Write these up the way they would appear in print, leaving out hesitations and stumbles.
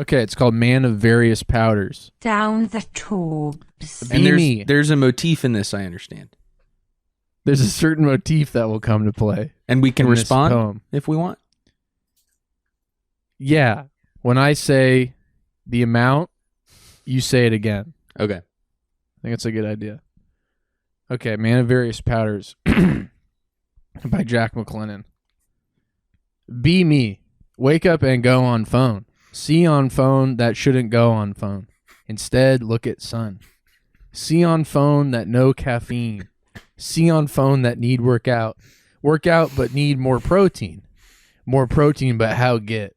Okay, it's called Man of Various Powders. Down the tubes. And there's a motif in this, I understand. There's a certain motif that will come to play. And we can in this respond poem. if we want. Yeah. When I say the amount, you say it again. Okay. I think it's a good idea. Okay, Man of Various Powders by Jack McLennan. Be me. Wake up and go on phone. See on phone that shouldn't go on phone. Instead, look at sun. See on phone that no caffeine. See on phone that need workout. Workout but need more protein. More protein but how get?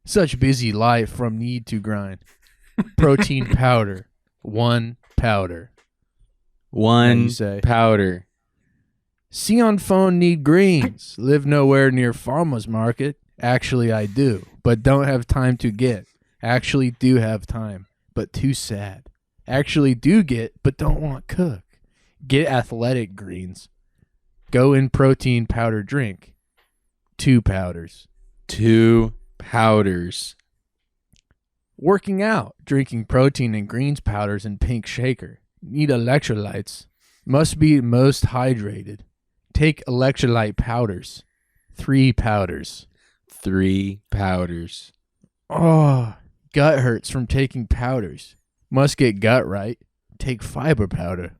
Such busy life from need to grind. Protein powder. One powder. One say? powder. See on phone need greens. Live nowhere near farmer's market. Actually, I do, but don't have time to get. Actually, do have time, but too sad. Actually, do get, but don't want cook. Get athletic greens. Go in protein powder drink. 2 powders. 2 powders. Working out. Drinking protein and greens powders in pink shaker. Need electrolytes. Must be most hydrated. Take electrolyte powders. 3 powders. 3 powders. Oh, gut hurts from taking powders. Must get gut right. Take fiber powder.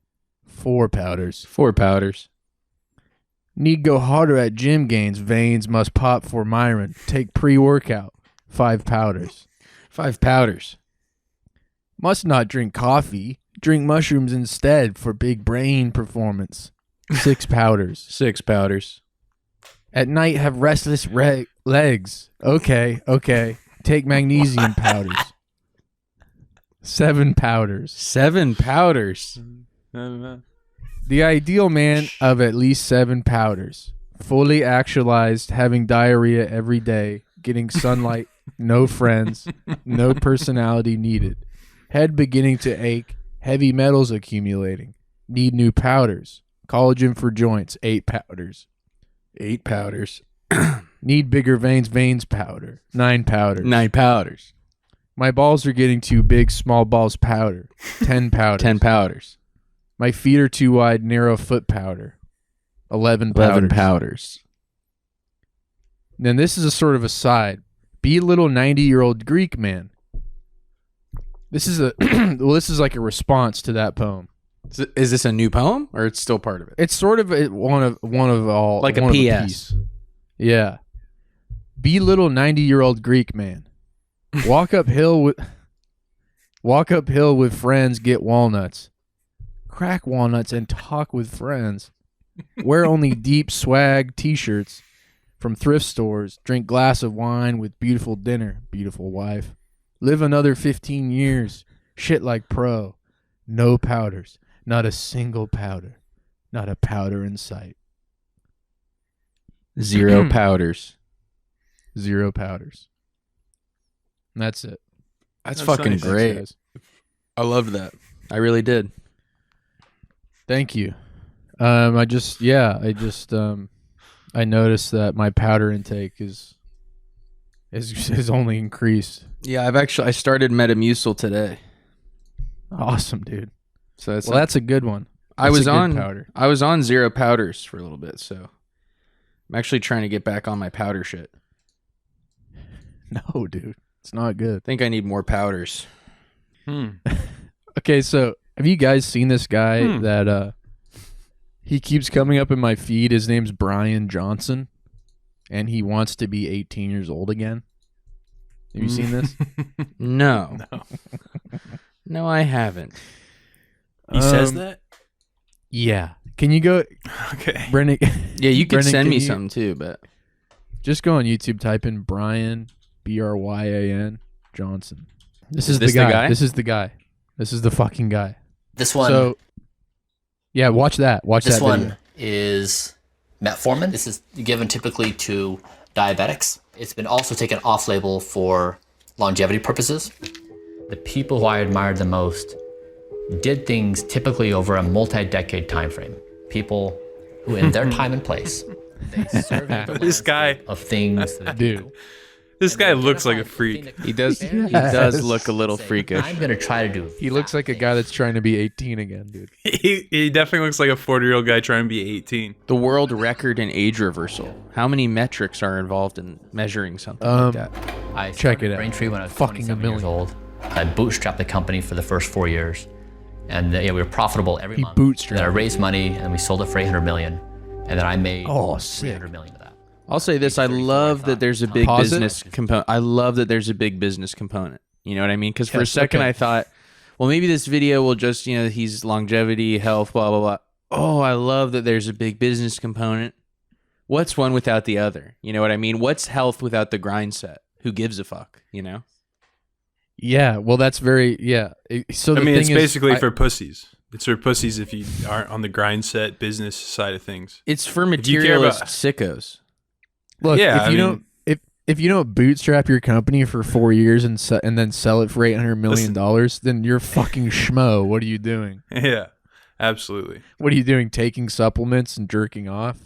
4 powders. 4 powders. Need go harder at gym gains. Veins must pop for Myron. Take pre-workout. 5 powders. 5 powders. Must not drink coffee. Drink mushrooms instead for big brain performance. 6 powders. 6 powders. At night have restless legs. Okay. Take magnesium powders. 7 powders. 7 powders. The ideal man of at least 7 powders. Fully actualized, having diarrhea every day, getting sunlight, no friends, no personality needed. Head beginning to ache, heavy metals accumulating. Need new powders. Collagen for joints, 8 powders. 8 powders. Need bigger veins powder, 9 powders. 9 powders. My balls are getting too big, small balls powder, 10 powders. 10 powders. My feet are too wide, narrow foot powder, 11 powders. 11 powders. Then this is a sort of aside. Be a little 90-year-old Greek man. This is this is like a response to that poem. Is this a new poem or it's still part of it? It's sort of one of all, like one a PS. Piece. Yeah. Be little 90-year-old Greek man. Walk uphill with friends, get walnuts. Crack walnuts and talk with friends. Wear only deep swag t-shirts from thrift stores. Drink glass of wine with beautiful dinner, beautiful wife. Live another 15 years. Shit like pro. No powders. Not a single powder. Not a powder in sight. 0 powders. 0 powders. And that's it. That's fucking nice. great. Thanks, I loved that. I really did. Thank you. I noticed that my powder intake is only increased. Yeah, I started Metamucil today. Awesome, dude. So that's a good one. I was powder. I was on 0 powders for a little bit, so I'm actually trying to get back on my powder shit. No, dude. It's not good. I think I need more powders. Okay, so have you guys seen this guy that he keeps coming up in my feed? His name's Brian Johnson, and he wants to be 18 years old again. Have you seen this? No. No, I haven't. He says that? Yeah. Can you go? Okay. Brendan, Yeah, you could Brendan, send can me you something too, but just go on YouTube, type in Brian, Bryan Johnson. This is this the the guy. guy? This is the guy. This is the fucking guy. This one. So, yeah, watch that. Watch This that one video. is metformin. This is given typically to diabetics. It's been also taken off-label for longevity purposes. The people who I admired the most did things typically over a multi-decade time frame. People who, in their time and place, they surveyed the This guy. of things that Dude. This and guy then looks like a identify the freak. thing that He does. compares He does and look a little say, freakish. I'm gonna try to do. He looks that like a thing. guy that's trying to be 18 again, dude. He definitely looks like a 40-year-old guy trying to be 18. The world record in age reversal. How many metrics are involved in measuring something like that? I Check started it out. Braintree when I was Fucking 27 years $1 million. old. I bootstrapped the company for the first 4 years, and we were profitable every He month. bootstrapped Then I it. raised money, and we sold it for 800 million, and then I made Oh, sick. 300 million of that. I'll say this: I love that there's a big Pause it. business component. I love that there's a big business component. You know what I mean? Because for a Yes, second okay. I thought, well, maybe this video will just, he's longevity, health, blah blah blah. Oh, I love that there's a big business component. What's one without the other? You know what I mean? What's health without the grind set? Who gives a fuck? You know? Yeah, well, that's very So the I mean, thing it's is, basically for pussies. It's for pussies if you aren't on the grind set business side of things. It's for If you care materialist about- sickos. Look, Yeah, if you don't if you don't bootstrap your company for 4 years and then sell it for $800 million, then you're fucking schmo. What are you doing? Yeah, absolutely. What are you doing? Taking supplements and jerking off?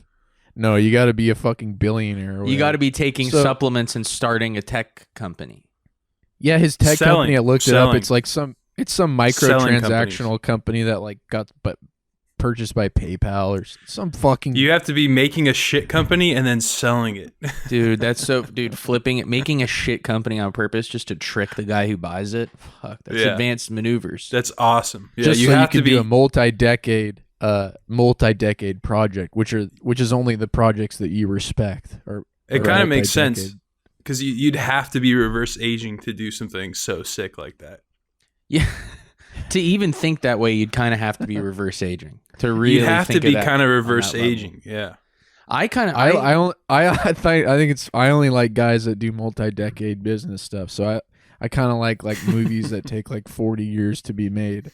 No, you got to be a fucking billionaire. You got to be taking So- supplements and starting a tech company. Yeah, his tech Selling. company. I looked it up. Selling. It's like some Selling microtransactional company that like got purchased by PayPal or some fucking. You have to be making a shit company and then selling it. Dude, that's so flipping it, making a shit company on purpose just to trick the guy who buys it. Fuck, that's Yeah. advanced maneuvers. That's awesome. Yeah, just you so you have can to be. do a multi-decade project, which is only the projects that you respect. It kind of makes sense multi-decade. because you'd have to be reverse aging to do something so sick like that. Yeah. To even think that way, you'd kind of have to be reverse aging. To really You'd have to think be that kind of on reverse that level. aging. Yeah. I kind of I only like guys that do multi-decade business stuff. So I kind of like movies that take like 40 years to be made.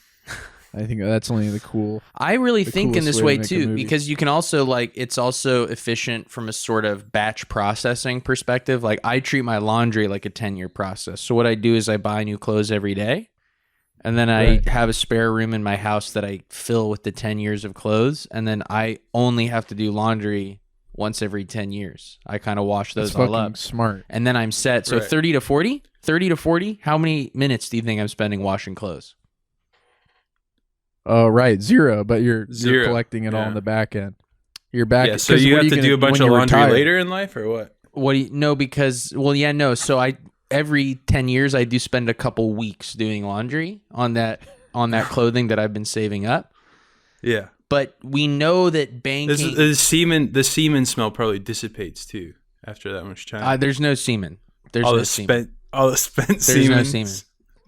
I think that's only the cool. I really the think in coolest this way to way make a too, movie. because you can also it's also efficient from a sort of batch processing perspective. Like I treat my laundry like a 10-year process. So what I do is I buy new clothes every day. And then I Right. have a spare room in my house that I fill with the 10 years of clothes. And then I only have to do laundry once every 10 years. I kind of wash those That's all fucking up. smart. And then I'm set. So Right. 30 to 40? 30 to 40? How many minutes do you think I'm spending washing clothes? Oh, right, 0. But you're Zero. collecting it all Yeah. on the back end. You're back. Yeah. So 'cause you what have are to gonna- do a bunch when of you laundry retire? later in life, or what? What do you no, because no. So I every 10 years I do spend a couple weeks doing laundry on that clothing that I've been saving up. Yeah. But we know that banking The semen smell probably dissipates too after that much time. there's no semen. There's all no the semen. spent There's semen. no semen.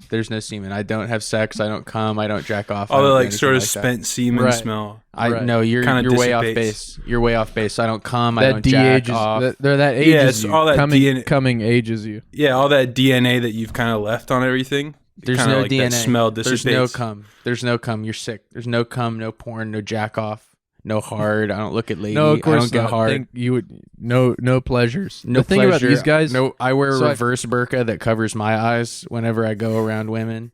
There's no semen. I don't have sex. I don't come. I don't jack off. I All the don't do like anything sort of like that. spent semen Right. smell. Right. No, you're Kinda way off dissipates. base. You're way off base. I don't come. I That don't jack de-ages. off. That ages Yeah, it's you. all that DNA. coming ages you. Yeah, all that DNA that you've kind of left on everything. There's kinda no like DNA. That smell dissipates. There's no cum. There's no cum. You're sick. There's no cum. No porn. No jack off. No hard. I don't look at lady. No, of course I don't get not. hard. Think you would no pleasures. No the thing pleasure. about these guys, No, I wear a So I- reverse burqa that covers my eyes whenever I go around women,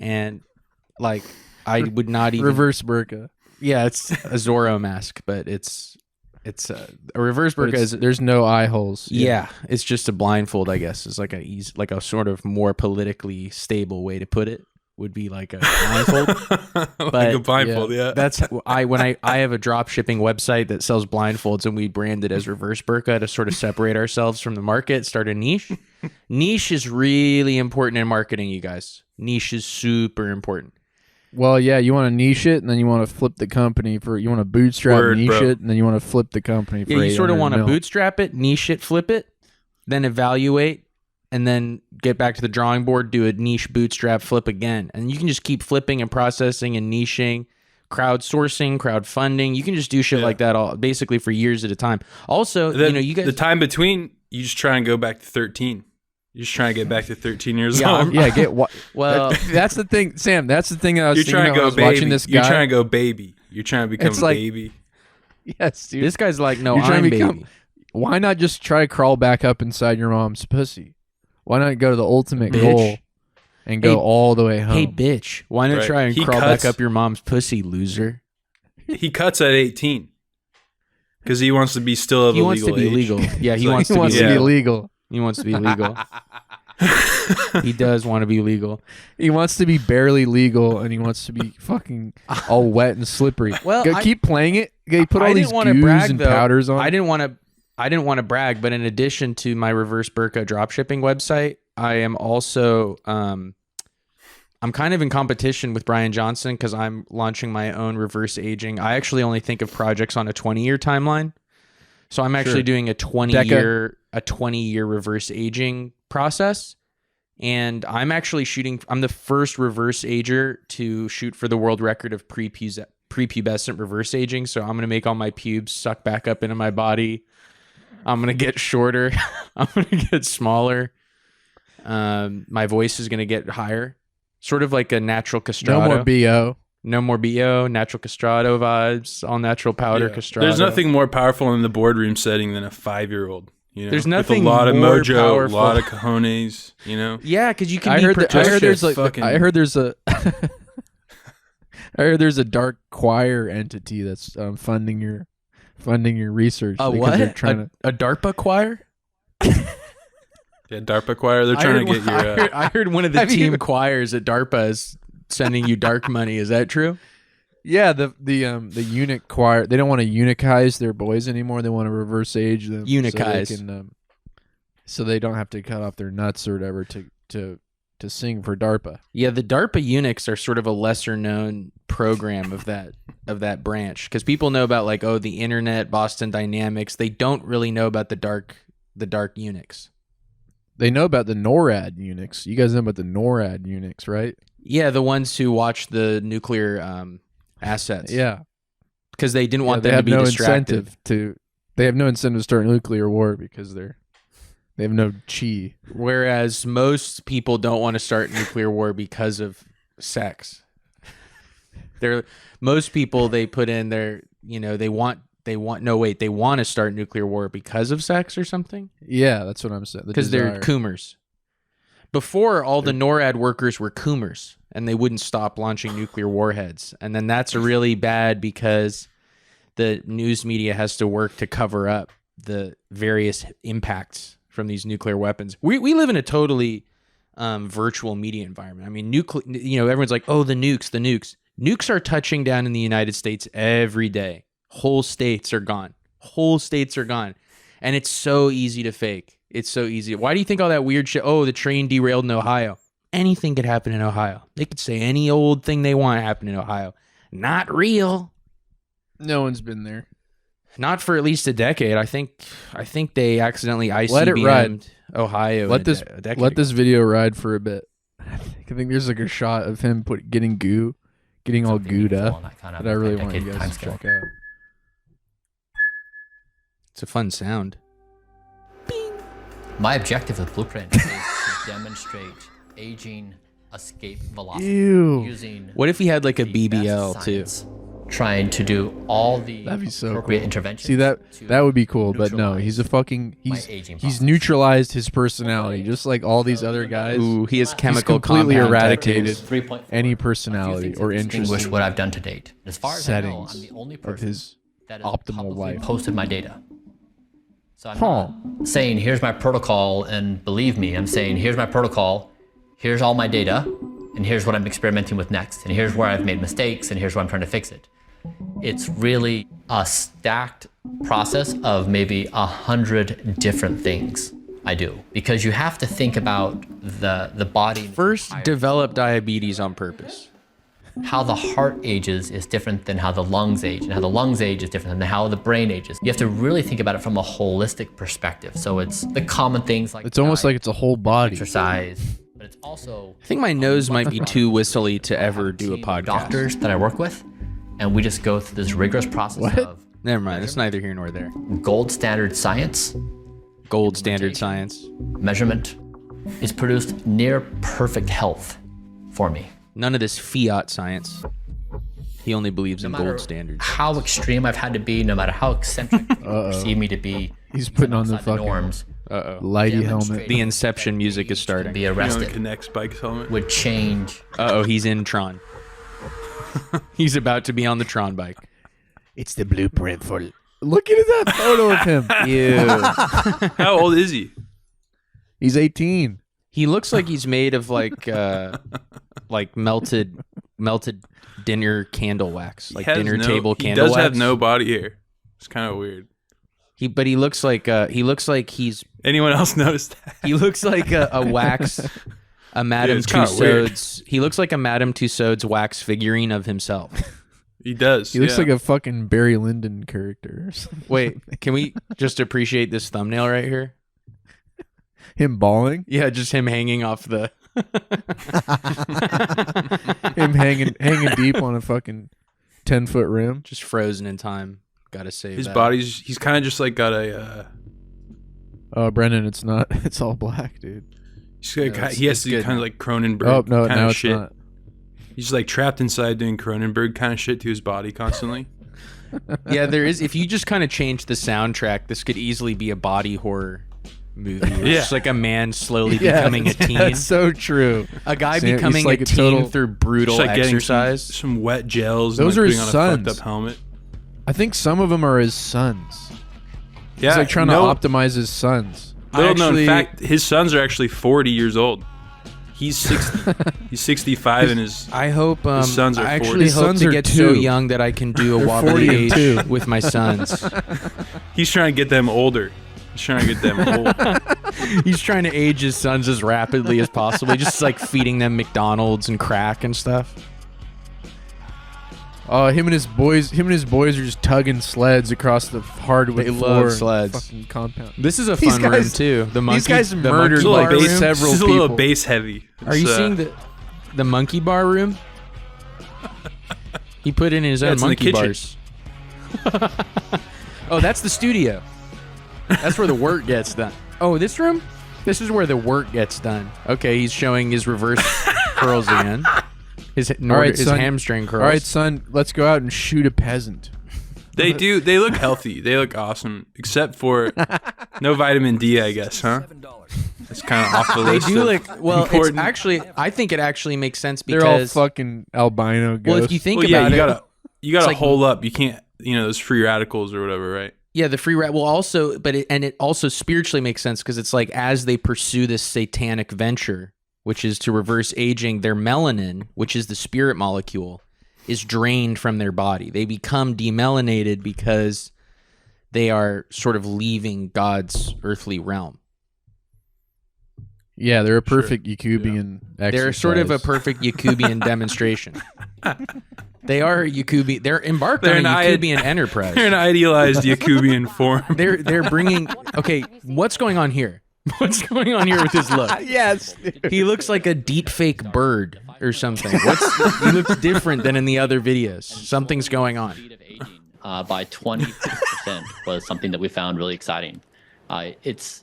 and like I would not even. reverse burqa. Yeah, it's a Zorro mask, but it's a reverse But burqa. it's- Is there's no eye holes. yeah, it's just a blindfold. I guess is like a sort of more politically stable way to put it. Would be like a blindfold. like a blindfold, yeah. That's when I have a drop shipping website that sells blindfolds, and we brand it as reverse burqa to sort of separate ourselves from the market, start a niche. Niche is really important in marketing, you guys. Niche is super important. Well, yeah, you want to niche it, and then you want to flip the company for. You want to bootstrap Word, niche bro. it, and then you want to flip the company for. Yeah, you sort of 800 want to mil. bootstrap it, niche it, flip it, then evaluate, and then get back to the drawing board, do a niche bootstrap flip again. And you can just keep flipping and processing and niching, crowdsourcing, crowdfunding. You can just do shit like that all basically for years at a time. Also, you guys the time between, you just try and go back to 13. You're just trying to get back to 13 years Yeah, old. Yeah, get what? well, That's the thing, Sam. That's the thing that I was You're thinking trying about to when I go was baby. watching this guy. You're trying to go baby. You're trying to become It's a like- baby. Yes, dude. this guy's like, no, You're trying I'm to become- baby. Why not just try to crawl back up inside your mom's pussy? Why not go to the ultimate Bitch. goal and go Hey- all the way home? Hey, bitch, why not Right. try and He crawl cuts- back up your mom's pussy, loser? He cuts at 18 because he wants to be still of He a wants legal to be age. legal. Yeah, he like- wants he to wants be to be legal. legal. He wants to be legal. He does want to be legal. He wants to be barely legal, and he wants to be fucking all wet and slippery. Well, keep playing it. You put I all didn't these wanna goos brag, and though. powders on. I didn't want to brag, but in addition to my reverse burqa dropshipping website, I am also I'm kind of in competition with Brian Johnson because I'm launching my own reverse aging. I actually only think of projects on a 20-year timeline. So I'm actually doing a 20-year reverse aging process. And I'm actually I'm the first reverse ager to shoot for the world record of prepubescent reverse aging. So I'm going to make all my pubes suck back up into my body. I'm going to get shorter. I'm going to get smaller. My voice is going to get higher. Sort of like a natural castrato. No more BO. No more BO, natural castrato vibes, all natural powder castrato. There's nothing more powerful in the boardroom setting than a 5-year-old. You know, there's nothing with a lot of more mojo, powerful. a lot of cojones. You know, Yeah, because you can I be heard protective. I heard there's a I heard there's a dark choir entity that's funding your research. A because what? they're trying A DARPA choir? yeah, DARPA choir. They're trying to get your. I heard one of the Have you- team choirs at DARPA is sending you dark money. Is that true? Yeah, the eunuch choir. They don't want to eunuchize their boys anymore. They want to reverse age them. Eunuchize. So they don't have to cut off their nuts or whatever to sing for DARPA. Yeah, the DARPA eunuchs are sort of a lesser known program of that branch because people know about like the internet, Boston Dynamics. They don't really know about the dark eunuchs. They know about the NORAD eunuchs. You guys know about the NORAD eunuchs, right? Yeah, the ones who watch the nuclear assets. Yeah, because they didn't want they them to have be no distracted. incentive to. They have no incentive to start a nuclear war because they have no chi. Whereas most people don't want to start nuclear war because of sex. Most people they put in their they want to start nuclear war because of sex or something. Yeah, that's what I'm saying. Because they're coomers. Before, all the NORAD workers were coomers, and they wouldn't stop launching nuclear warheads. And then that's really bad because the news media has to work to cover up the various impacts from these nuclear weapons. We live in a totally virtual media environment. I mean, everyone's like, oh, the nukes. Nukes are touching down in the United States every day. Whole states are gone. And it's so easy to fake. It's so easy. Why do you think all that weird shit? Oh, the train derailed in Ohio. Anything could happen in Ohio. They could say any old thing they want to happen in Ohio. Not real. No one's been there. Not for at least a decade. I think they accidentally Let it ride. ICBM'd Ohio. Let a decade let ago. this video ride for a bit. I think there's like a shot of him getting all gooed up that I really want you guys to check out. It's a fun sound. My objective with Blueprint is to demonstrate aging escape velocity Ew. using What if he had like a the best BBL too? science, trying to do all the That'd be so appropriate cool. interventions. See that would be cool, but no, neutralize he's a fucking my he's aging he's process. neutralized his personality just like all these other guys. Ooh, he has He's chemical completely compound eradicated 3.4. any personality or interest Distinguish what I've done to date. As far as I know, I'm settings the only of person his that has optimal publicly life. posted my data. So I'm Huh. not saying here's my protocol and believe me. I'm saying here's my protocol, here's all my data, and here's what I'm experimenting with next, and here's where I've made mistakes, and here's where I'm trying to fix it. It's really a stacked process of maybe 100 different things I do, because you have to think about the body. First, develop diabetes on purpose. How the heart ages is different than how the lungs age, and how the lungs age is different than how the brain ages. You have to really think about it from a holistic perspective. So it's the common things like It's almost diet, like it's a whole body. exercise, but it's also I think my nose might be too whistly to ever do a team of podcast. doctors that I work with, and we just go through this rigorous process What? of Never mind. It's neither here nor there. gold standard science. Gold standard science. Measurement is produced near perfect health for me. None of this fiat science. He only believes in No matter gold standards. how extreme I've had to be, no matter how eccentric people perceive me to be, He's putting on the outside fucking norms, lighty helmet. demonstrate The Inception music is starting. be You know, arrested Connect Spike's helmet. would change. He's in Tron. He's about to be on the Tron bike. It's the blueprint for. Look at that photo of him. Ew. How old is he? He's 18. He looks like he's made of like melted dinner candle wax, like dinner table candle wax. He does have no body hair. It's kind of weird. But he looks like he's. Anyone else noticed that? He looks like a wax, a Madame Tussauds. He looks like a Madame Tussauds wax figurine of himself. He does. He looks like a fucking Barry Lyndon character. Wait, can we just appreciate this thumbnail right here? Him bawling? Yeah, just him hanging off the. Him hanging deep on a fucking 10-foot rim. Just frozen in time. Gotta save his that. body's. He's kind of just like got a. Oh, Brendan, it's not. It's all black, dude. He has to do kind of like Cronenberg. Oh no, kind now of it's shit. not. He's like trapped inside doing Cronenberg kind of shit to his body constantly. Yeah, there is. If you just kind of change the soundtrack, this could easily be a body horror movie. It's just like a man slowly becoming a teen. That's so true. A guy Sam, becoming like a teen through brutal like exercise. Some wet gels. Those and are like his putting sons. on a fucked up helmet. I think some of them are his sons. Yeah, he's like trying to optimize his sons. Little known fact: his sons are actually 40 years old. He's 60. He's 65, and his his sons are 40. I actually hope to get so young that I can do a wobbly age with my sons. He's trying to get them older. He's trying to get them old. He's trying to age his sons as rapidly as possible. Just like feeding them McDonald's and crack and stuff. Him and his boys are just tugging sleds across the hardwood floor. They love sleds. Fucking compound. This is a fun room too. The monkey. These guys murdered like several This is a people. little bass heavy. Are you seeing the monkey bar room? He put in his own monkey bars. Oh, that's the studio. That's where the work gets done. Oh, this room? This is where the work gets done. Okay, he's showing his reverse curls again. His hamstring curls. All right, son, let's go out and shoot a peasant. They do. They look healthy. They look awesome, except for no vitamin D, I guess, huh? That's kind of off the list. They do look well. It's actually, I think it actually makes sense because they're all fucking albino ghosts. Well, if you think about it, you gotta hole up. You can't, those free radicals or whatever, right? Yeah, the free will also, but it also spiritually makes sense because it's like as they pursue this satanic venture, which is to reverse aging, their melanin, which is the spirit molecule, is drained from their body. They become demelanated because they are sort of leaving God's earthly realm. Yeah, they're a perfect Yakubian exercise. They're sort of a perfect Yakubian demonstration. They are Yakubian. They're embarked on a Yakubian enterprise. They're an idealized Yakubian form. They're bringing. Okay, what's going on here? What's going on here with his look? Yes, dude. He looks like a deep fake bird or something. He looks different than in the other videos. Something's going on. By 26% was something that we found really exciting. It's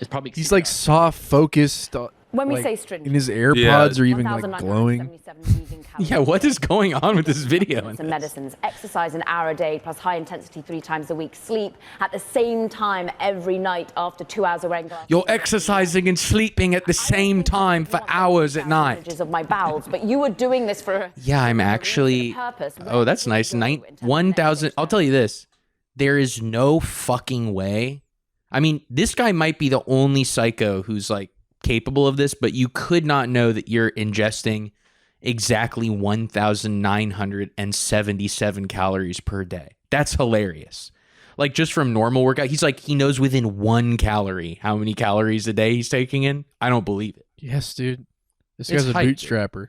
probably he's like soft focused. When we like, say stringent, in his AirPods are even like glowing. Yeah, what is going on with this video? And medicines, exercise an hour a day plus high intensity 3 times a week, sleep at the same time every night after 2 hours of wearing glasses. You're exercising and sleeping at the same time for hours at night. Of my bowels, but you were doing this for yeah, I'm actually. Oh, that's nice. 1,000. I'll tell you this: there is no fucking way. I mean, this guy might be the only psycho who's like capable of this, but you could not know that you're ingesting exactly 1,977 calories per day. That's hilarious. Like just from normal workout, he's like, he knows within 1 calorie how many calories a day he's taking in. I don't believe it. Yes, dude. This It's guy's a hype, bootstrapper.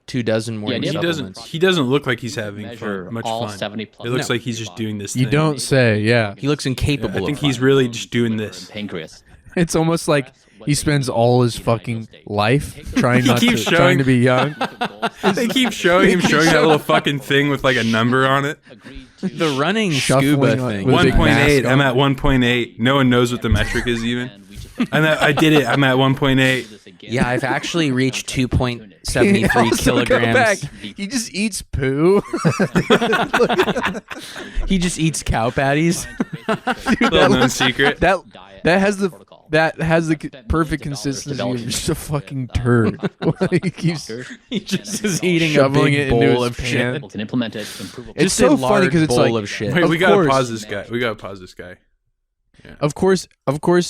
24 morning supplements. He doesn't look like he's having much all fun. 70 plus It looks like he's just doing this You thing. don't say, yeah. He looks incapable I think of he's fun. really just doing this. pancreas. It's almost like he spends all his fucking life trying to be young. They keep showing him that little fucking thing with like a number on it. The running Shuffling scuba on- thing. with a big 1.8. mask I'm on. at 1.8. No one knows what the metric is even. I did it. I'm at 1.8. Yeah, I've actually reached 2.73 kilograms. He just eats poo. He just eats cow patties. Little known secret. that has the perfect consistency of just a fucking turd. He keeps He just is eating shoveling a big it into bowl his of shit. pants. Can implement it. Improve It's Just so a funny large because it's bowl like of shit. Wait, Of we gotta course. pause this guy. We gotta pause this guy. Of course,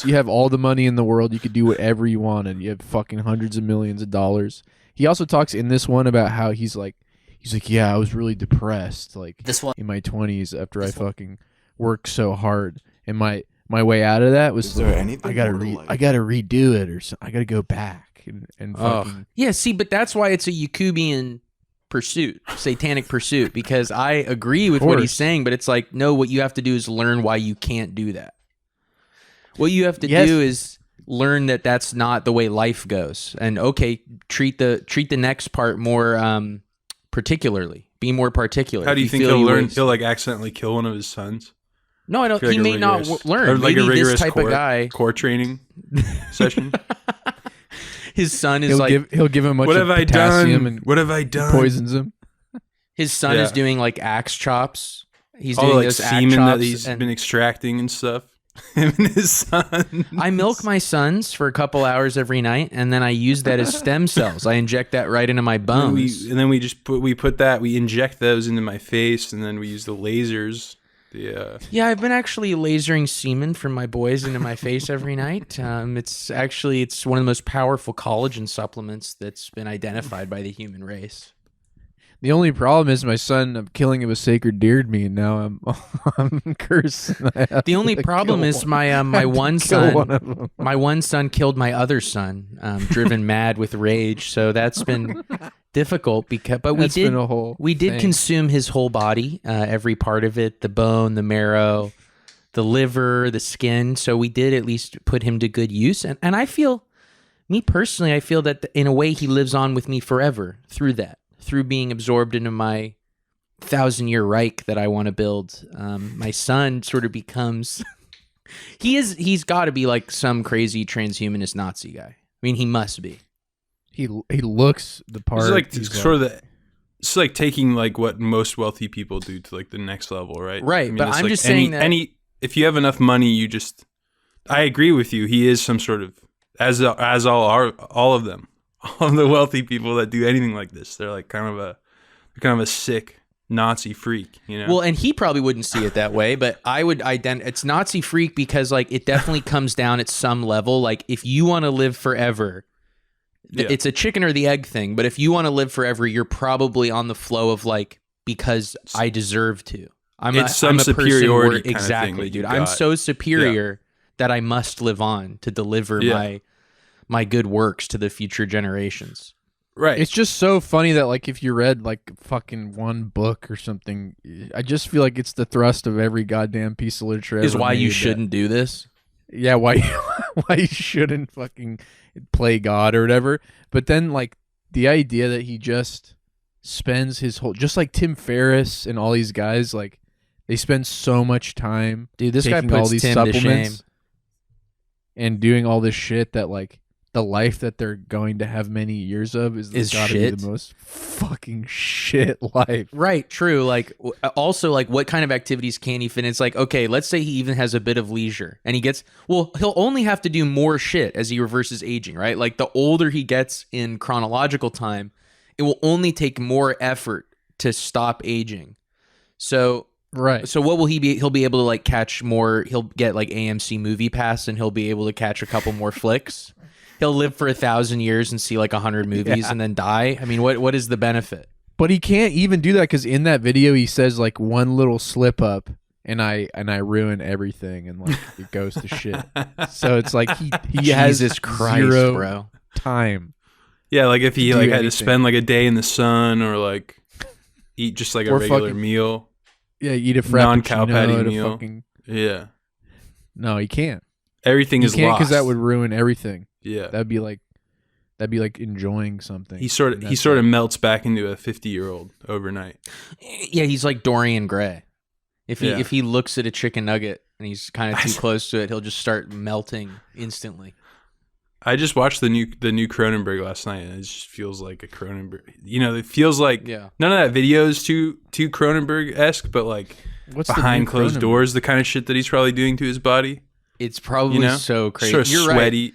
you have all the money in the world. You could do whatever you wanted. You have fucking hundreds of millions of dollars. He also talks in this one about how he's like, yeah, I was really depressed, like This one. in my 20s after I fucking worked so hard, and my way out of that was I gotta redo it or something. I gotta go back and fucking. Yeah, see, but that's why it's a Yakubian pursuit, satanic pursuit, because I agree with what he's saying, but it's like, no, what you have to do is learn why you can't do that. What you have to do is learn that that's not the way life goes, and okay, treat the next part more particularly. Be more particular. How do you think he'll learn? He'll like accidentally kill one of his sons? No, I don't. He may not learn. Or like maybe a rigorous this type of guy core training session. His son is he'll give him a bunch what of have I potassium done? and What have I done? poisons him. His son is doing like axe chops. He's all doing like those axe semen chops that he's and been extracting and stuff. Him and his son. I milk my sons for a couple hours every night, and then I use that as stem cells. I inject that right into my bones. And then we just we inject those into my face, and then we use the lasers. Yeah, I've been actually lasering semen from my boys into my face every night. It's one of the most powerful collagen supplements that's been identified by the human race. The only problem is my son killing of a sacred deer to me, and now I'm cursed. The only problem is my one son. My one son killed my other son, driven mad with rage. So that's been difficult but we did consume his whole body, every part of it, the bone, the marrow, the liver, the skin. So we did at least put him to good use, and I feel, me personally, I feel that in a way he lives on with me forever through being absorbed into my 1,000-year Reich that I want to build. My son sort of becomes he's got to be like some crazy transhumanist Nazi guy. I mean, he must be. He looks the part. It's like taking like what most wealthy people do to like the next level, right? Right, I mean, but I'm like just saying that if you have enough money, I agree with you. He is some sort of as all of them. All of the wealthy people that do anything like this, they're like kind of a sick Nazi freak, you know? Well, and he probably wouldn't see it that way, but I would it's Nazi freak because like it definitely comes down at some level. Like if you want to live forever, it's a chicken or the egg thing. But if you want to live forever, you're probably on the flow of like, because I deserve to. It's some superiority kind exactly, of thing dude. I'm so superior that I must live on to deliver my good works to the future generations. Right. It's just so funny that like if you read like fucking one book or something, I just feel like it's the thrust of every goddamn piece of literature Is ever why you made shouldn't do this. Yeah, why you shouldn't fucking play God or whatever. But then like the idea that he just spends his whole, just like Tim Ferriss and all these guys, like they spend so much time, dude, this guy puts all these Tim supplements to shame and doing all this shit that like the life that they're going to have many years of is gotta be the most fucking shit life. Right, true. Like, also, like, what kind of activities can he fit in? It's like, okay, let's say he even has a bit of leisure, and he'll only have to do more shit as he reverses aging, right? Like, the older he gets in chronological time, it will only take more effort to stop aging. So, right. So what will he be? He'll be able to, like, catch more, he'll get, like, AMC Movie Pass, and he'll be able to catch a couple more flicks. He'll live for 1,000 years and see like 100 movies and then die. I mean, what is the benefit? But he can't even do that because in that video he says like one little slip up and I ruin everything and like it goes to shit. So it's like he has Jesus Christ, zero bro. time. Yeah, like if he like had to spend like a day in the sun or like eat just like a regular meal. Yeah, eat a non-cow patty meal. Fucking, no, he can't. Everything is can't lost because that would ruin everything. Yeah, that'd be like enjoying something. He sort of melts back into a 50-year-old overnight. Yeah, he's like Dorian Gray. If he looks at a chicken nugget and he's kind of too close to it, he'll just start melting instantly. I just watched the new Cronenberg last night, and it just feels like a Cronenberg. You know, it feels like none of that video is too Cronenberg-esque, but like behind closed doors, the kind of shit that he's probably doing to his body. It's probably so crazy. Sort of You're sweaty. Right.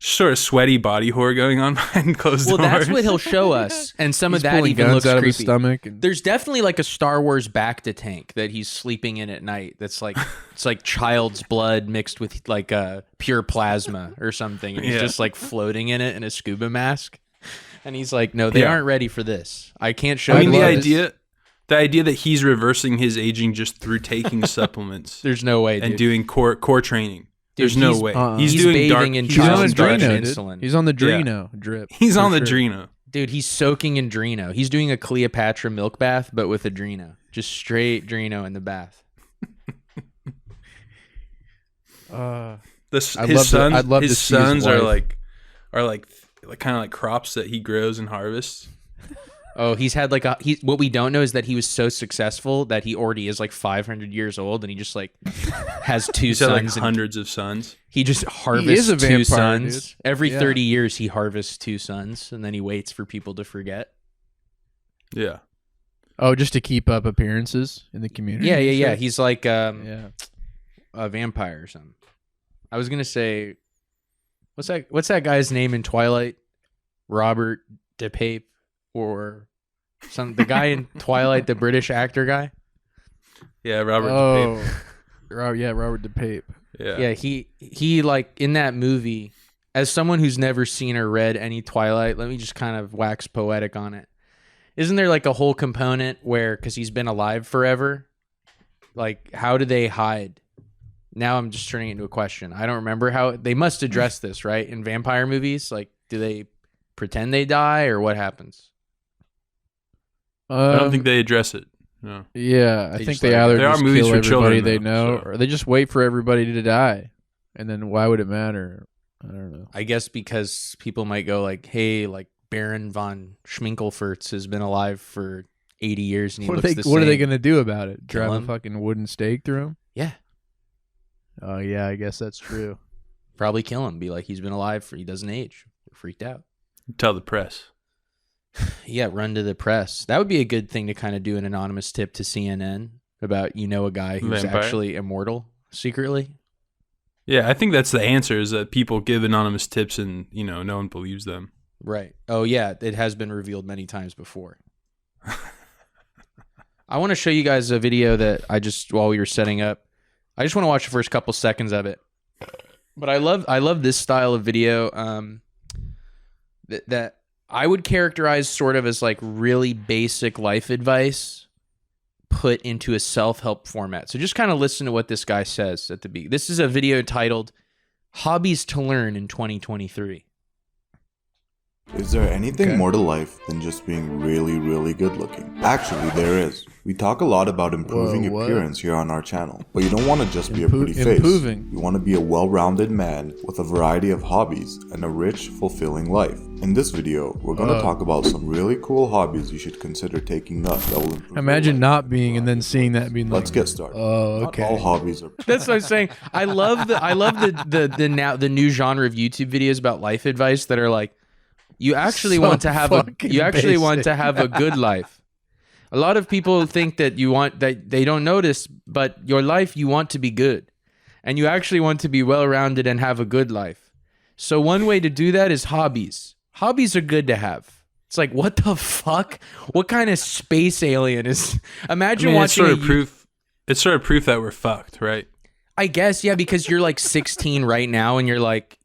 sort of sweaty body horror going on behind closed doors. Well, that's what he'll show us, and some of He's that pulling even guns looks out creepy. of his stomach. And There's definitely like a Star Wars Bacta tank that he's sleeping in at night. That's like it's like child's blood mixed with like pure plasma or something. And he's just like floating in it in a scuba mask, and he's like, "No, they aren't ready for this. I can't show." I mean, you the idea that he's reversing his aging just through taking supplements. There's no way, and dude. doing core training. Dude, There's no way. He's He's doing bathing dark. in he's on the child's blood Drano, and dude. insulin. He's on the Drano drip. He's for on the sure. Drino. Dude, he's soaking in Drino. He's doing a Cleopatra milk bath, but with a Drino. Just straight Drino in the bath. His I'd love to his see his sons are wife. like kind of like crops that he grows and harvests. Oh, he's had like what we don't know is that he was so successful that he already is like 500 years old, and he just like has two He's had sons. like and hundreds of sons. he just harvests a two vampire, sons. dude. Every Yeah. 30 years he harvests two sons, and then he waits for people to forget. Yeah. Oh, just to keep up appearances in the community. Yeah, yeah, and yeah. shit? He's like Yeah. a vampire or something. I was gonna say, what's that guy's name in Twilight? Robert DePape or the guy in Twilight, the British actor guy. Yeah, Robert. Oh, DePape. Robert DePape. Yeah, he like in that movie. As someone who's never seen or read any Twilight, let me just kind of wax poetic on it. Isn't there like a whole component where, because he's been alive forever, like how do they hide? Now I'm just turning it into a question. I don't remember how they must address this, right? In vampire movies, like do they pretend they die or what happens? I don't think they address it. No. Yeah, I They think just they let it- either There are just movies kill for everybody children, they though, know, so. or they just wait for everybody to die, and then why would it matter? I don't know. I guess because people might go like, hey, like Baron von Schminkelfurtz has been alive for 80 years and he What looks the same. are they gonna do about it? Kill Drive a him? fucking wooden stake through him? Yeah, Oh yeah, I guess that's true. probably kill him. Be like, he's been alive for, he doesn't age. We're freaked out. Tell the press. Yeah, run to the press. That would be a good thing to kind of do an anonymous tip to CNN about, a guy who's Vampire? actually immortal secretly. Yeah, I think that's the answer is that people give anonymous tips and, no one believes them. Right. Oh, yeah. It has been revealed many times before. I want to show you guys a video that while we were setting up, I just want to watch the first couple seconds of it. But I love this style of video that I would characterize sort of as like really basic life advice put into a self-help format. So just kind of listen to what this guy says at the beginning. This is a video titled Hobbies to Learn in 2023. Is there anything more to life than just being really, really good looking? Actually, there is. We talk a lot about improving Whoa, what? appearance here on our channel, but you don't want to just be a pretty face. Improving. You want to be a well-rounded man with a variety of hobbies and a rich, fulfilling life. In this video, we're going to talk about some really cool hobbies you should consider taking up that will improve Imagine your life. not being and then seeing that and being like, Let's get started. Oh, okay. Not all hobbies are. That's what I'm saying. I love the new genre of YouTube videos about life advice that are like, you actually So want to have fucking want basic. to have a good life. A lot of people think that they don't notice, but your life you want to be good, and you actually want to be well-rounded and have a good life. So one way to do that is hobbies. Hobbies are good to have. It's like, what the fuck? What kind of space alien is? Imagine It's watching sort of proof. It's sort of proof that we're fucked, right? I guess, yeah, because you're like 16 right now and you're like,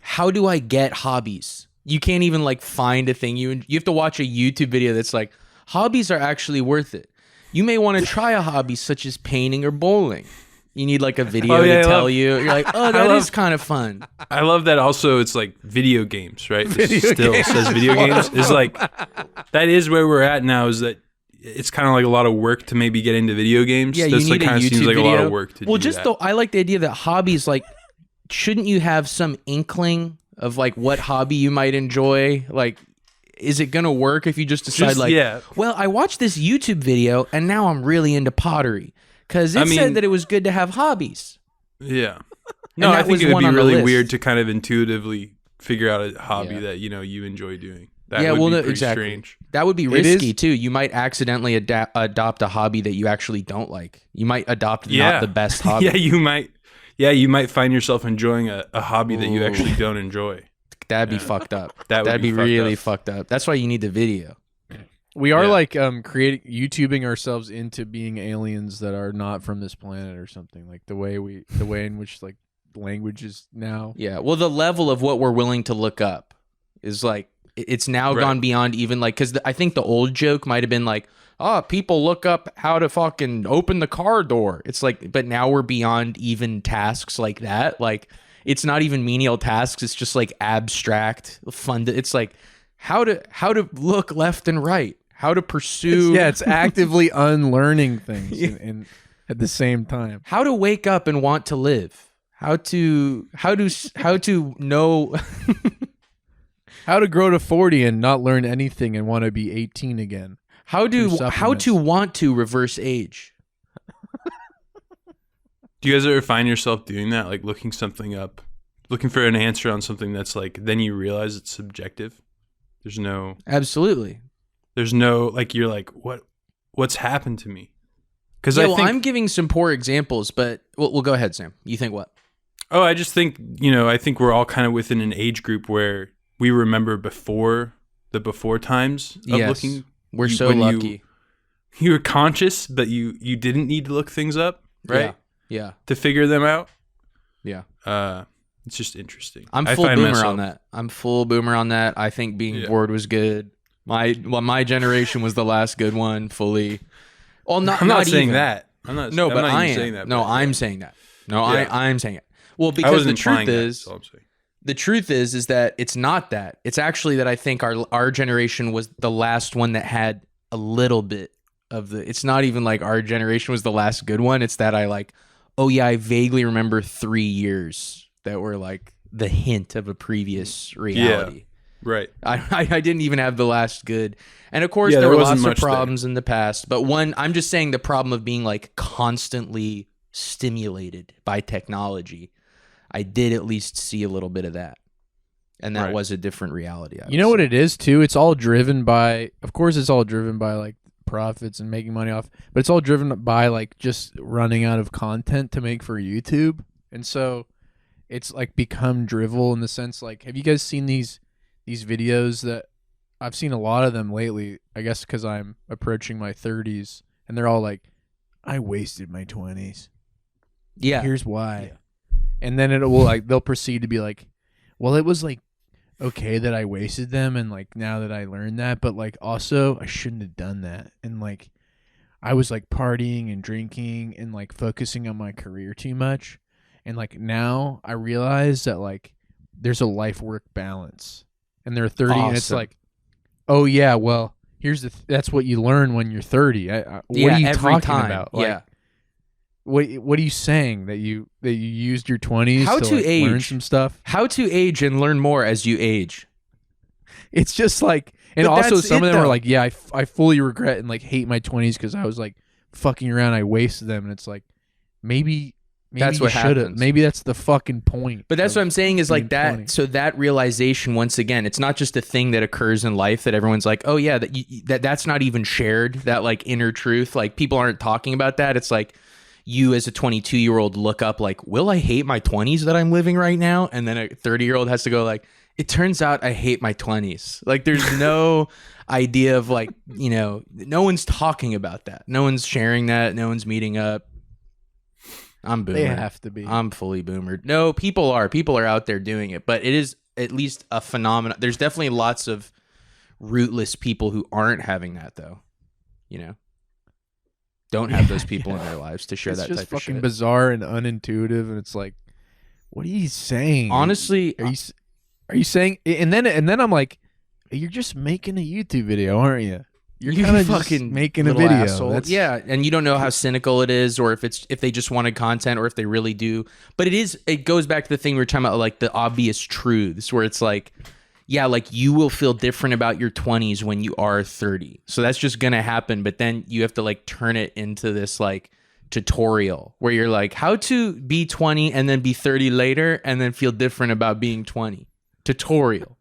how do I get hobbies? You can't even like find a thing. You have to watch a YouTube video that's like, hobbies are actually worth it. You may want to try a hobby such as painting or bowling. You need like a video to tell you. You're like, oh, that is kind of fun. I love that also it's like video games, right? It still says video games. It's like, that is where we're at now is that it's kind of like a lot of work to maybe get into video games. Yeah, That's you like need a kind of YouTube seems like video. a lot of work to do just that. though, I like the idea that hobbies, like, shouldn't you have some inkling of like what hobby you might enjoy? Like, is it gonna work if you just decide well, I watched this YouTube video and now I'm really into pottery because it said that it was good to have hobbies. Yeah. No, that I think was it would one be on the really list. weird to kind of intuitively figure out a hobby Yeah. that you enjoy doing. That would be pretty exactly. strange. That would be is- risky too. You might accidentally adopt a hobby that you actually don't like. You might adopt not the best hobby. Yeah, you might. Yeah, you might find yourself enjoying a hobby that you actually don't enjoy. That'd be fucked up. That'd be really fucked fucked up. That's why you need the video. We are Yeah. like creating YouTubing ourselves into being aliens that are not from this planet or something. Like the way in which like language is now. Yeah. Well, the level of what we're willing to look up is like it's now Right. gone beyond even like because I think the old joke might have been like, people look up how to fucking open the car door. It's like, but now we're beyond even tasks like that. Like it's not even menial tasks. It's just like abstract fun. It's like how to look left and right. How to pursue. It's actively unlearning things and at the same time. How to wake up and want to live. How to know. How to grow to 40 and not learn anything and want to be 18 again. How to supplements. want to reverse age. Do you guys ever find yourself doing that, like looking something up, looking for an answer on something that's like, then you realize it's subjective? Absolutely. There's no like you're like what's happened to me? Because Yeah, I well, think I'm giving some poor examples, but we'll go ahead, Sam. You think what? I just think I think we're all kind of within an age group where we remember before times of Yes. looking. We're so when lucky. You were conscious, but you didn't need to look things up, right? Yeah. To figure them out. Yeah. It's just interesting. I'm I full find boomer myself- on that. I'm full boomer on that. I think being Yeah. bored was good. My generation was the last good one, fully. Well, I'm not saying even. that. I'm not. No, I'm but not I even am. saying that. No, but I'm yeah. saying that. No, Yeah. I'm saying it. Well, I because wasn't the truth implying that, is, that's all I'm saying. the truth is that it's not that. It's actually that I think our generation was the last one that had a little bit of the. It's not even like our generation was the last good one. It's that I vaguely remember 3 years that were like the hint of a previous reality. Right. I didn't even have the last good. And of course, Yeah, there there were wasn't lots of much there. problems in the past. But I'm just saying the problem of being like constantly stimulated by technology. I did at least see a little bit of that. And that Right. was a different reality. You know what it is too? It's all driven by, of course, it's all driven by like profits and making money off, but it's all driven by like just running out of content to make for YouTube. And so it's like become drivel in the sense like, have you guys seen these videos that I've seen a lot of them lately, I guess because I'm approaching my 30s, and they're all like, I wasted my 20s. Yeah. Here's why. And then it will like, they'll proceed to be like, well, it was like okay that I wasted them, and like now that I learned that, but like also I shouldn't have done that, and like I was like partying and drinking and like focusing on my career too much, and like now I realize that like there's a life work balance, and they're 30 and it's Awesome. like, oh yeah, well here's that's what you learn when you're 30. What are you every talking time. about? Like, Yeah. What are you saying that you used your 20s How to like, learn age. some stuff? How to age and learn more as you age. It's just like, and But also that's some it, of them are though. like, yeah, I fully regret and like hate my 20s because I was like fucking around, I wasted them, and it's like maybe That's you what should've. happens. Maybe that's the fucking point. But that's of what I'm saying is like being that. 20. So that realization, once again, it's not just a thing that occurs in life that everyone's like, oh yeah, that's not even shared. That like inner truth, like people aren't talking about that. It's like you as a 22-year-old look up like, will I hate my 20s that I'm living right now? And then a 30-year-old has to go like, it turns out I hate my 20s. Like there's no idea of like, no one's talking about that. No one's sharing that. No one's meeting up. I'm boomer. They have to be. I'm fully boomered. No, people are out there doing it, but it is at least a phenomenon. There's definitely lots of rootless people who aren't having that though. Don't have those people in their lives to share It's that just type of fucking shit. bizarre and unintuitive, and it's like, what are you saying? Honestly, are you saying? And then I'm like, you're just making a YouTube video, aren't you? You're you kind of fucking making a little video. asshole. That's- Yeah, and you don't know how cynical it is, or if they just wanted content, or if they really do. But it goes back to the thing we were talking about, like the obvious truths, where it's like, yeah, like you will feel different about your 20s when you are 30. So that's just gonna happen. But then you have to like turn it into this like tutorial where you're like, how to be 20 and then be 30 later, and then feel different about being 20. Tutorial.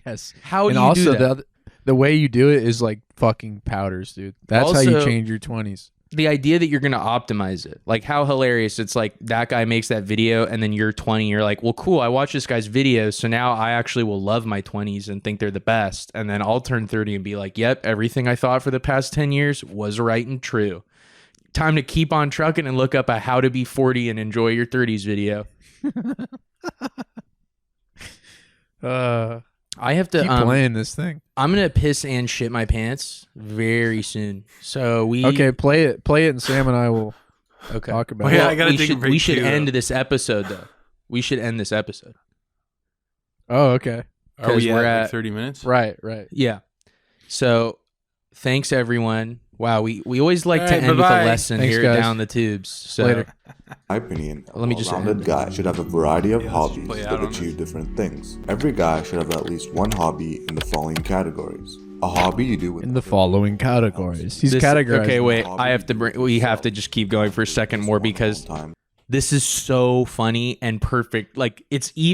Yes. How and do you also do that? the way you do it is like fucking powders, dude. That's how you Also- change your 20s. the idea that you're going to optimize it, like how hilarious. It's like that guy makes that video and then you're 20. You're like, well, cool. I watched this guy's video. So now I actually will love my 20s and think they're the best. And then I'll turn 30 and be like, yep, everything I thought for the past 10 years was right and true. Time to keep on trucking and look up a how to be 40 and enjoy your 30s video. I have to keep playing this thing. I'm gonna piss and shit my pants very soon. So play it, and Sam and I will talk about Oh, yeah, it. I gotta take a break we should too, end though. this episode though. We should end this episode. Oh, okay. Are we we're at at 30 minutes? Right. Yeah. So thanks everyone. Wow, we always like All to right, end with a bye-bye. lesson Thanks, here guys. down the tubes. So Later. In my opinion, a Let me just well-rounded end. guy should have a variety of Yeah, let's just hobbies play that out on achieve this. different things. Every guy should have at least one hobby in the following categories. A hobby you do with In the other following people. categories. He's This- categorized. okay, them. wait. hobby I have to you bring. do We have yourself. to just keep going for a second more Just one because whole time. this is so funny and perfect. Like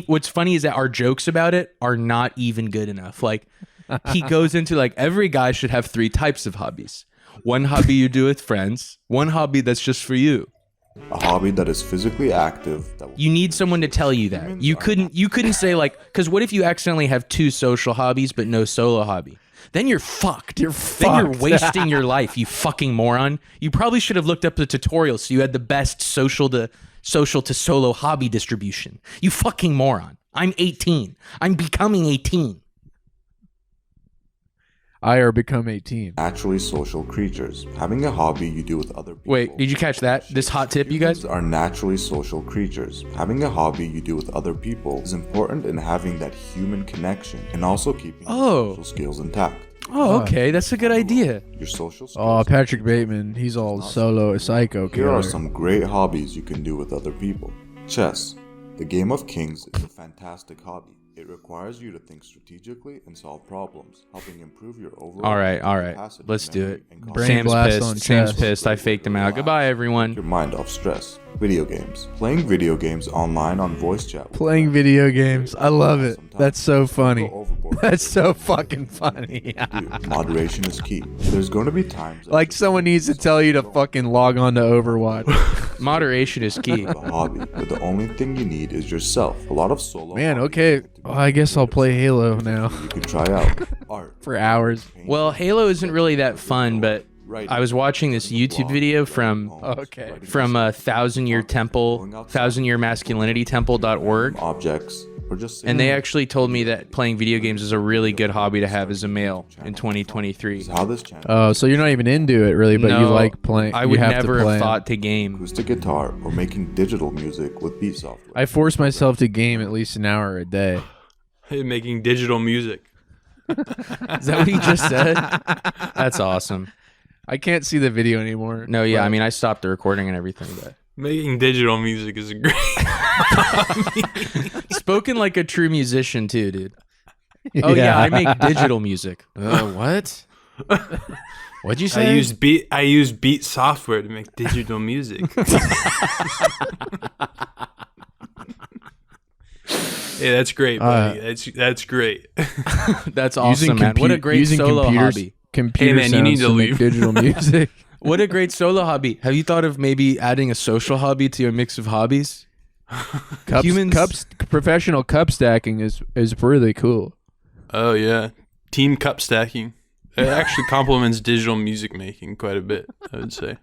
what's funny is that our jokes about it are not even good enough. Like he goes into like every guy should have 3 types of hobbies. One hobby you do with friends, one hobby that's just for you. A hobby that is physically active. That will You need someone to tell you that. You couldn't say like, because what if you accidentally have 2 social hobbies but no solo hobby? Then you're fucked. Then you're fucked. wasting your life, you fucking moron. You probably should have looked up the tutorial so you had the best social to solo hobby distribution. You fucking moron. I'm 18. I'm becoming 18. I are become 18. naturally social creatures. Having a hobby you do with other people. Wait, did you catch that? This hot tip, you guys? Humans are naturally social creatures. Having a hobby you do with other people is important in having that human connection and also keeping Oh. your social skills intact. Oh, okay. That's a good idea. Your social skills. Oh, Patrick Bateman. He's all solo psycho Here killer. are some great hobbies you can do with other people. Chess. The game of kings is a fantastic hobby. It requires you to think strategically and solve problems, helping improve your overall All right. capacity, Let's do memory, it. and Brain Sam's blast on pissed. Sam's chess. pissed. I faked him out. Goodbye, Take everyone. your mind off stress. Video games. Playing video games online on voice chat. with Playing friends video is very games. I love it. sometimes. That's so funny. Don't go overboard. That's so fucking funny. Moderation is key. There's going to be times that Like someone needs to tell you to fucking log on to Overwatch. Moderation is key. have a hobby, but the only thing you need is yourself. A lot of solo. Man, hobbies okay. tend to be Well, I guess I'll play Halo now You can try out art. for hours. painting, Well, Halo isn't really that fun, but writing, I was watching this YouTube video from Okay. a 1000-year temple, 1000-year masculinity temple.org. objects, or just And they saying actually told me that playing video games is a really good hobby to have as a male in 2023. is how this channel Oh, so you're not even into it really, but you No, like playing. I you would have never to play have 'em. thought to game. acoustic guitar or making digital music with beat software. I force myself to game at least an hour a day. Making digital music. Is that what he just said? That's awesome. I can't see the video anymore. No, yeah, but- I mean, I stopped the recording and everything, but Making digital music is great. spoken like a true musician too, dude. Oh yeah, I make digital music. What? What'd you say? I use beat software to make digital music. Yeah, that's great, buddy. That's great. That's awesome, man. What a great using solo computers- hobby. Computer Hey, man, you sounds need to make leave. digital music. What a great solo hobby. Have you thought of maybe adding a social hobby to your mix of hobbies? Professional cup stacking is really cool. Oh yeah, team cup stacking. It actually complements digital music making quite a bit, I would say.